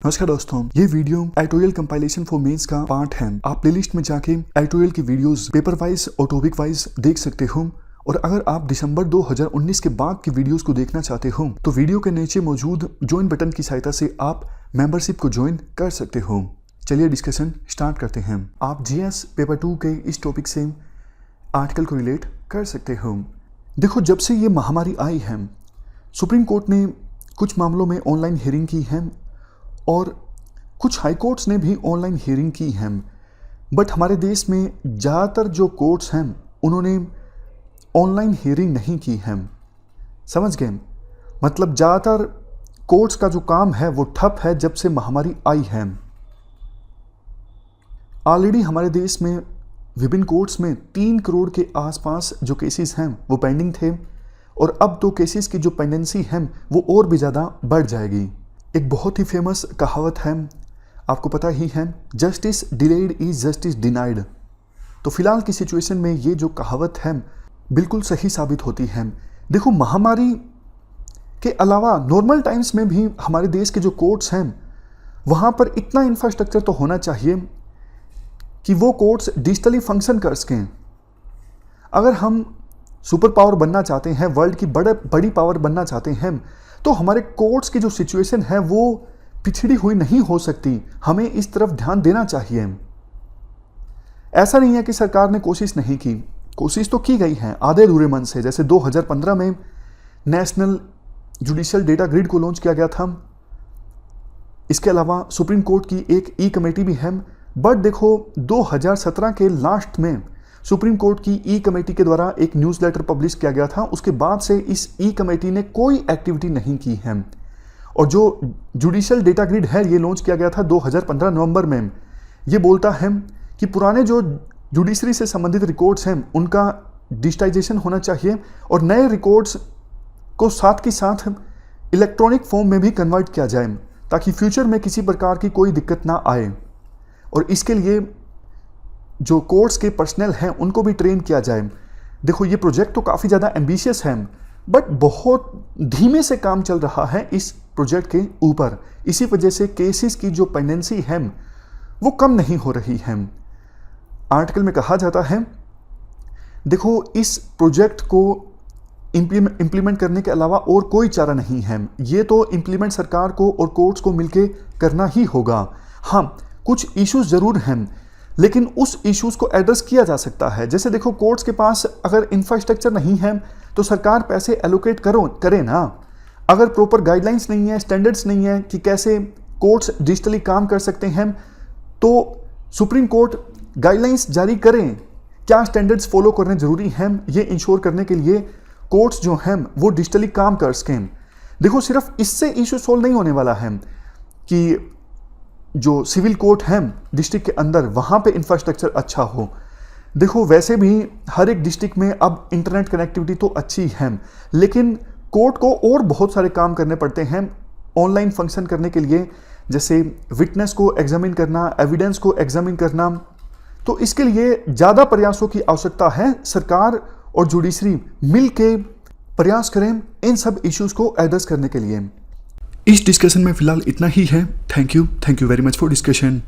नमस्कार दोस्तों, ये video editorial compilation for mains का पार्ट है। आप प्लेलिस्ट में जाके एडिटोरियल की वीडियोस पेपर वाइज और टॉपिक वाइज देख सकते हो। और अगर आप दिसंबर 2019 के बाद की वीडियोस को देखना चाहते हो तो वीडियो के नीचे मौजूद ज्वाइन बटन की सहायता से आप मेंबरशिप को ज्वाइन कर सकते हो। चलिए डिस्कशन स्टार्ट करते हैं। आप जीएस पेपर 2 के इस टॉपिक से आर्टिकल को रिलेट कर सकते हो। देखो, जब से ये महामारी आई है, सुप्रीम कोर्ट ने कुछ मामलों में ऑनलाइन हियरिंग की है और कुछ हाई कोर्ट्स ने भी ऑनलाइन हियरिंग की है। बट हमारे देश में ज़्यादातर जो कोर्ट्स हैं उन्होंने ऑनलाइन हियरिंग नहीं की है। समझ गए? मतलब ज़्यादातर कोर्ट्स का जो काम है वो ठप है जब से महामारी आई है। ऑलरेडी हमारे देश में विभिन्न कोर्ट्स में 3 करोड़ के आसपास जो केसेस हैं वो पेंडिंग थे और अब तो केसेस की जो पेंडेंसी है वो और भी ज़्यादा बढ़ जाएगी। एक बहुत ही फेमस कहावत है, आपको पता ही है, justice delayed is justice denied. तो फिलहाल की सिचुएशन में ये जो कहावत है बिल्कुल सही साबित होती है। देखो, महामारी के अलावा नॉर्मल टाइम्स में भी हमारे देश के जो कोर्ट्स हैं वहाँ पर इतना इंफ्रास्ट्रक्चर तो होना चाहिए कि वो कोर्ट्स डिजिटली फंक्शन कर सकें। अगर हम सुपर पावर बनना चाहते हैं, वर्ल्ड की बड़ी पावर बनना चाहते हैं, तो हमारे कोर्ट्स की जो सिचुएशन है वो पिछड़ी हुई नहीं हो सकती। हमें इस तरफ ध्यान देना चाहिए। ऐसा नहीं है कि सरकार ने कोशिश नहीं की, कोशिश तो की गई है आधे अधूरे मन से। जैसे 2015 में नेशनल जुडिशियल डेटा ग्रिड को लॉन्च किया गया था। इसके अलावा सुप्रीम कोर्ट की एक ई कमेटी भी है। बट देखो, 2017 के लास्ट में सुप्रीम कोर्ट की ई कमेटी के द्वारा एक न्यूज़लेटर पब्लिश किया गया था। उसके बाद से इस ई कमेटी ने कोई एक्टिविटी नहीं की है। और जो जुडिशियल डेटा ग्रिड है ये लॉन्च किया गया था 2015 नवंबर में। ये बोलता है कि पुराने जो जुडिशरी से संबंधित रिकॉर्ड्स हैं उनका डिजिटाइजेशन होना चाहिए और नए रिकॉर्ड्स को साथ के साथ इलेक्ट्रॉनिक फॉर्म में भी कन्वर्ट किया जाए ताकि फ्यूचर में किसी प्रकार की कोई दिक्कत ना आए। और इसके लिए जो कोर्ट्स के पर्सनल हैं उनको भी ट्रेन किया जाए। देखो, ये प्रोजेक्ट तो काफ़ी ज़्यादा एम्बिशियस है बट बहुत धीमे से काम चल रहा है इस प्रोजेक्ट के ऊपर। इसी वजह से केसेस की जो पेंडेंसी है वो कम नहीं हो रही है। आर्टिकल में कहा जाता है, देखो, इस प्रोजेक्ट को इम्प्लीमेंट करने के अलावा और कोई चारा नहीं है। ये तो इम्प्लीमेंट सरकार को और कोर्ट्स को मिलकर करना ही होगा। हाँ, कुछ इश्यूज ज़रूर हैं लेकिन उस इश्यूज को एड्रेस किया जा सकता है। जैसे देखो, कोर्ट्स के पास अगर इंफ्रास्ट्रक्चर नहीं है तो सरकार पैसे एलोकेट करे ना। अगर प्रॉपर गाइडलाइंस नहीं है, स्टैंडर्ड्स नहीं है कि कैसे कोर्ट्स डिजिटली काम कर सकते हैं, तो सुप्रीम कोर्ट गाइडलाइंस जारी करें। क्या स्टैंडर्ड्स फॉलो करने जरूरी हैं, ये इंश्योर करने के लिए कोर्ट्स जो हैं वो डिजिटली काम कर सकें। देखो, सिर्फ इससे इशू सोल्व नहीं होने वाला है कि जो सिविल कोर्ट है डिस्ट्रिक्ट के अंदर वहाँ पे इंफ्रास्ट्रक्चर अच्छा हो। देखो, वैसे भी हर एक डिस्ट्रिक्ट में अब इंटरनेट कनेक्टिविटी तो अच्छी है लेकिन कोर्ट को और बहुत सारे काम करने पड़ते हैं ऑनलाइन फंक्शन करने के लिए, जैसे विटनेस को एग्जामिन करना, एविडेंस को एग्जामिन करना। तो इसके लिए ज़्यादा प्रयासों की आवश्यकता है। सरकार और जुडिशरी मिल के प्रयास करें इन सब इश्यूज़ को एड्रेस करने के लिए। इस डिस्कशन में फिलहाल इतना ही है। Thank you very much for discussion.